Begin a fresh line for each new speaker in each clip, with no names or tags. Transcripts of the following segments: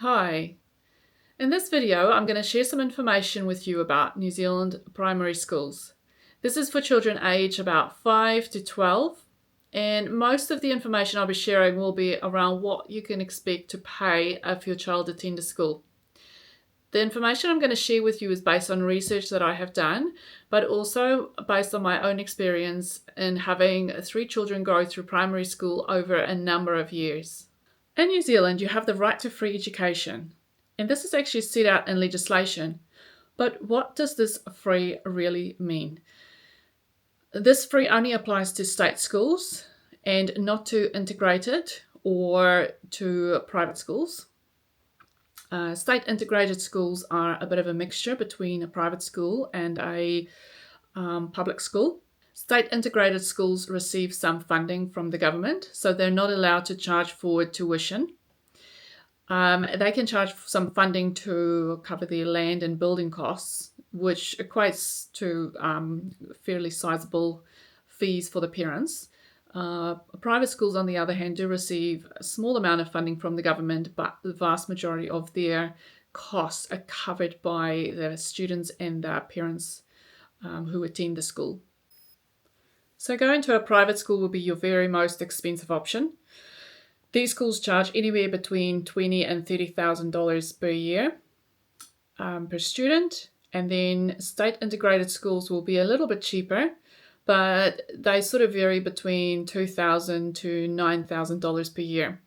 Hi, in this video I'm going to share some information with you about New Zealand primary schools. This is for children aged about 5 to 12, and most of the information I'll be sharing will be around what you can expect to pay if your child attends a school. The information I'm going to share with you is based on research that I have done, but also based on my own experience in having 3 children go through primary school over a number of years. In New Zealand, you have the right to free education, and this is actually set out in legislation. But what does this free really mean? This free only applies to state schools and not to integrated or to private schools. State integrated schools are a bit of a mixture between a private school and a public school. State integrated schools receive some funding from the government, so they're not allowed to charge for tuition. They can charge some funding to cover their land and building costs, which equates to fairly sizable fees for the parents. Private schools, on the other hand, do receive a small amount of funding from the government, but the vast majority of their costs are covered by the students and their parents who attend the school. So going to a private school will be your very most expensive option. These schools charge anywhere between $20,000 and $30,000 per year per student, and then state integrated schools will be a little bit cheaper, but they sort of vary between $2,000 to $9,000 per year.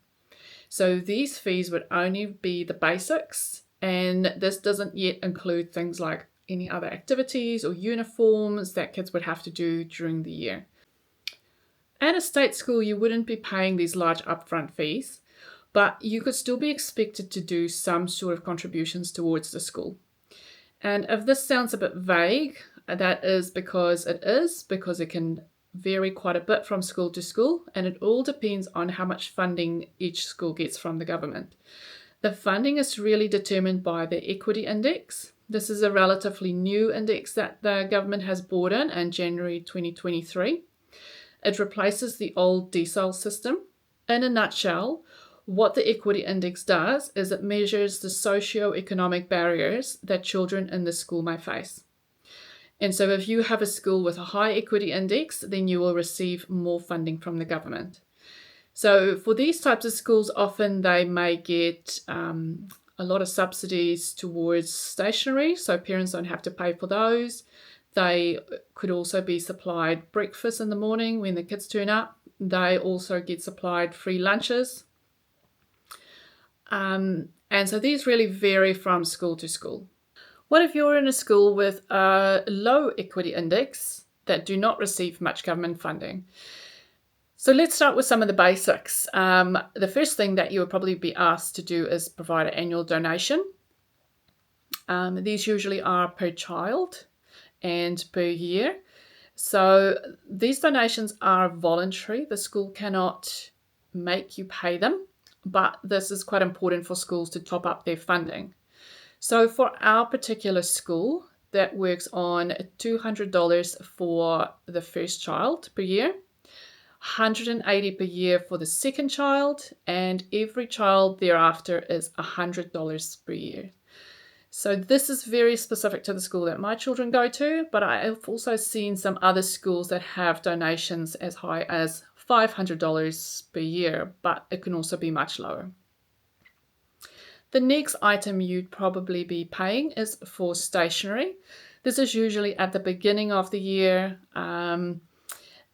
So these fees would only be the basics, and this doesn't yet include things like any other activities or uniforms that kids would have to do during the year. At a state school, you wouldn't be paying these large upfront fees, but you could still be expected to do some sort of contributions towards the school. And if this sounds a bit vague, that is because it can vary quite a bit from school to school, and it all depends on how much funding each school gets from the government. The funding is really determined by the Equity Index. This is a relatively new index that the government has brought in January 2023. It replaces the old decile system. In a nutshell, what the Equity Index does is it measures the socio-economic barriers that children in the school may face. And so if you have a school with a high Equity Index, then you will receive more funding from the government. So for these types of schools, often they may get a lot of subsidies towards stationery, so parents don't have to pay for those. They could also be supplied breakfast in the morning when the kids turn up. They also get supplied free lunches. And so these really vary from school to school. What if you're in a school with a low equity index that do not receive much government funding? So let's start with some of the basics. The first thing that you would probably be asked to do is provide an annual donation. These usually are per child and per year. So these donations are voluntary. The school cannot make you pay them, but this is quite important for schools to top up their funding. So for our particular school, that works on $200 for the first child per year, $180 per year for the second child, and every child thereafter is $100 per year. So this is very specific to the school that my children go to, but I've also seen some other schools that have donations as high as $500 per year, but it can also be much lower. The next item you'd probably be paying is for stationery. This is usually at the beginning of the year,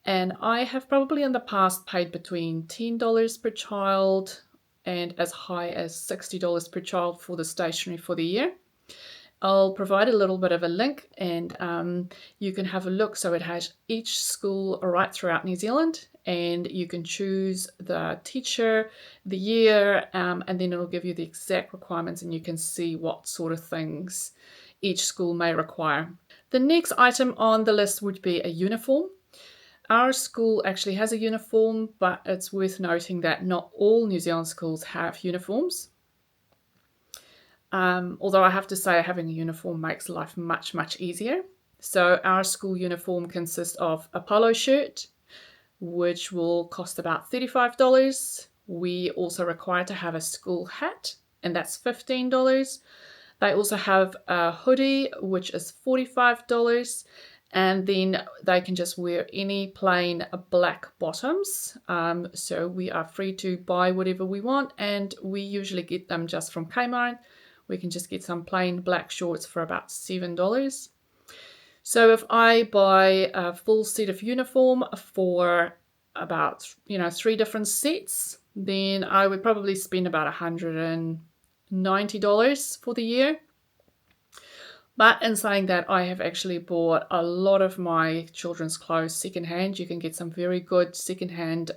and I have probably in the past paid between $10 per child and as high as $60 per child for the stationery for the year. I'll provide a little bit of a link, and you can have a look. So it has each school right throughout New Zealand, and you can choose the teacher, the year, and then it'll give you the exact requirements, and you can see what sort of things each school may require. The next item on the list would be a uniform. Our school actually has a uniform, but it's worth noting that not all New Zealand schools have uniforms. Although I have to say having a uniform makes life much, much easier. So our school uniform consists of a polo shirt, which will cost about $35. We also require to have a school hat, and that's $15. They also have a hoodie, which is $45. And then they can just wear any plain black bottoms. So we are free to buy whatever we want, and we usually get them just from Kmart. We can just get some plain black shorts for about $7. So if I buy a full set of uniform for about, 3 different sets, then I would probably spend about $190 for the year. But in saying that, I have actually bought a lot of my children's clothes secondhand. You can get some very good secondhand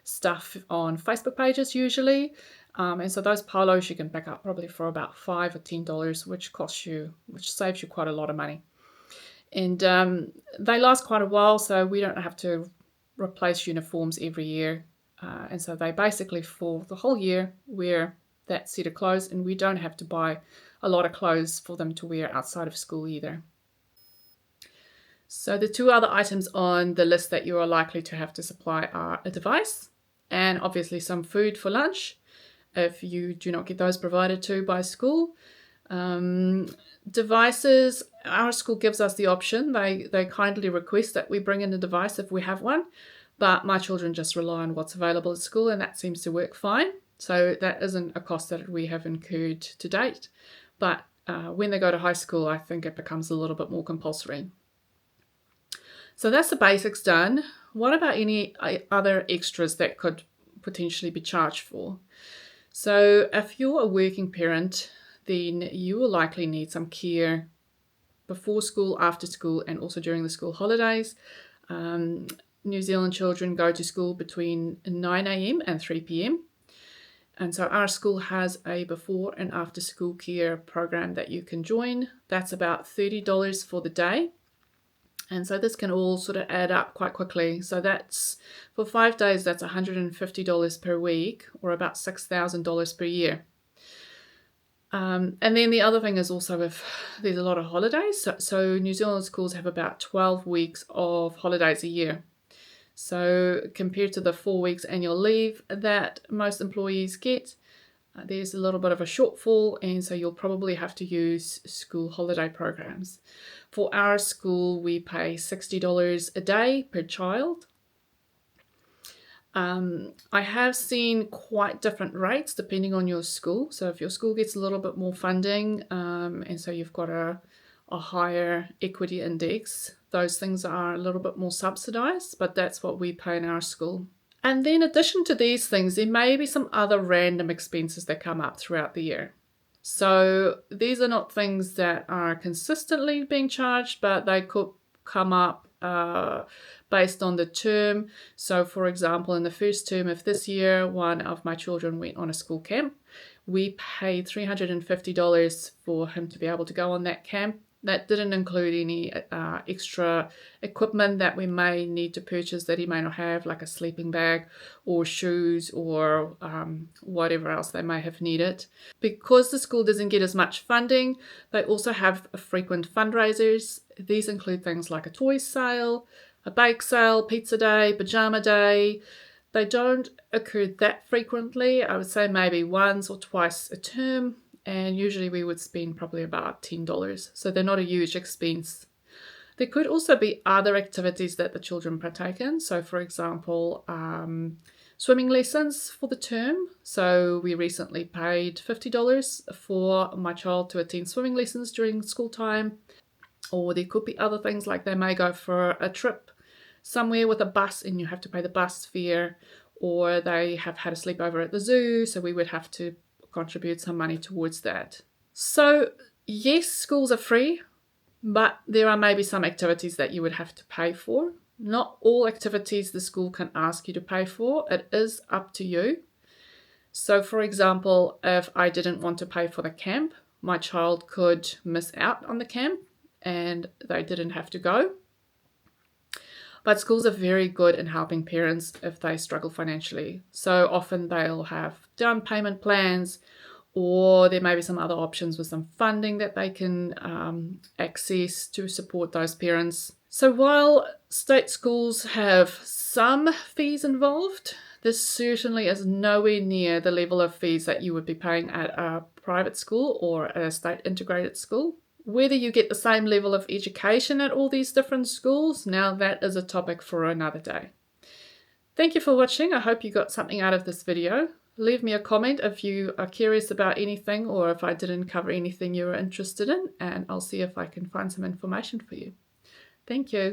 stuff on Facebook pages usually. And so those polos you can pick up probably for about $5 or $10, which saves you quite a lot of money. And they last quite a while, so we don't have to replace uniforms every year. And so they basically, for the whole year, wear that set of clothes, and we don't have to buy a lot of clothes for them to wear outside of school either. So the 2 other items on the list that you are likely to have to supply are a device and obviously some food for lunch if you do not get those provided to by school. Devices, our school gives us the option. They kindly request that we bring in a device if we have one, but my children just rely on what's available at school, and that seems to work fine. So that isn't a cost that we have incurred to date. But when they go to high school, I think it becomes a little bit more compulsory. So that's the basics done. What about any other extras that could potentially be charged for? So if you're a working parent, then you will likely need some care before school, after school, and also during the school holidays. New Zealand children go to school between 9 a.m. and 3 p.m. And so our school has a before and after school care program that you can join. That's about $30 for the day. And so this can all sort of add up quite quickly. So that's, for 5 days, that's $150 per week, or about $6,000 per year. And then the other thing is also if there's a lot of holidays. So New Zealand schools have about 12 weeks of holidays a year. So compared to the 4 weeks annual leave that most employees get, there's a little bit of a shortfall, and so you'll probably have to use school holiday programs. For our school, we pay $60 a day per child. I have seen quite different rates depending on your school. So if your school gets a little bit more funding, and so you've got a higher equity index, those things are a little bit more subsidized, but that's what we pay in our school. And then in addition to these things, there may be some other random expenses that come up throughout the year. So these are not things that are consistently being charged, but they could come up based on the term. So for example, in the first term of this year, one of my children went on a school camp. We paid $350 for him to be able to go on that camp. That didn't include any extra equipment that we may need to purchase that he may not have, like a sleeping bag or shoes or whatever else they may have needed. Because the school doesn't get as much funding, they also have frequent fundraisers. These include things like a toy sale, a bake sale, pizza day, pajama day. They don't occur that frequently. I would say maybe once or twice a term. And usually we would spend probably about $10. So they're not a huge expense. There could also be other activities that the children partake in. So for example, swimming lessons for the term. So we recently paid $50 for my child to attend swimming lessons during school time. Or there could be other things like they may go for a trip somewhere with a bus and you have to pay the bus fare. Or they have had a sleepover at the zoo, so we would have to contribute some money towards that. So yes, schools are free, but there are maybe some activities that you would have to pay for. Not all activities the school can ask you to pay for. It is up to you. So for example, if I didn't want to pay for the camp, my child could miss out on the camp and they didn't have to go. But schools are very good in helping parents if they struggle financially. So often they'll have down payment plans, or there may be some other options with some funding that they can access to support those parents. So while state schools have some fees involved, This certainly is nowhere near the level of fees that you would be paying at a private school or a state integrated school. Whether you get the same level of education at all these different schools, now that is a topic for another day. Thank you for watching. I hope you got something out of this video. Leave me a comment if you are curious about anything or if I didn't cover anything you were interested in, and I'll see if I can find some information for you. Thank you.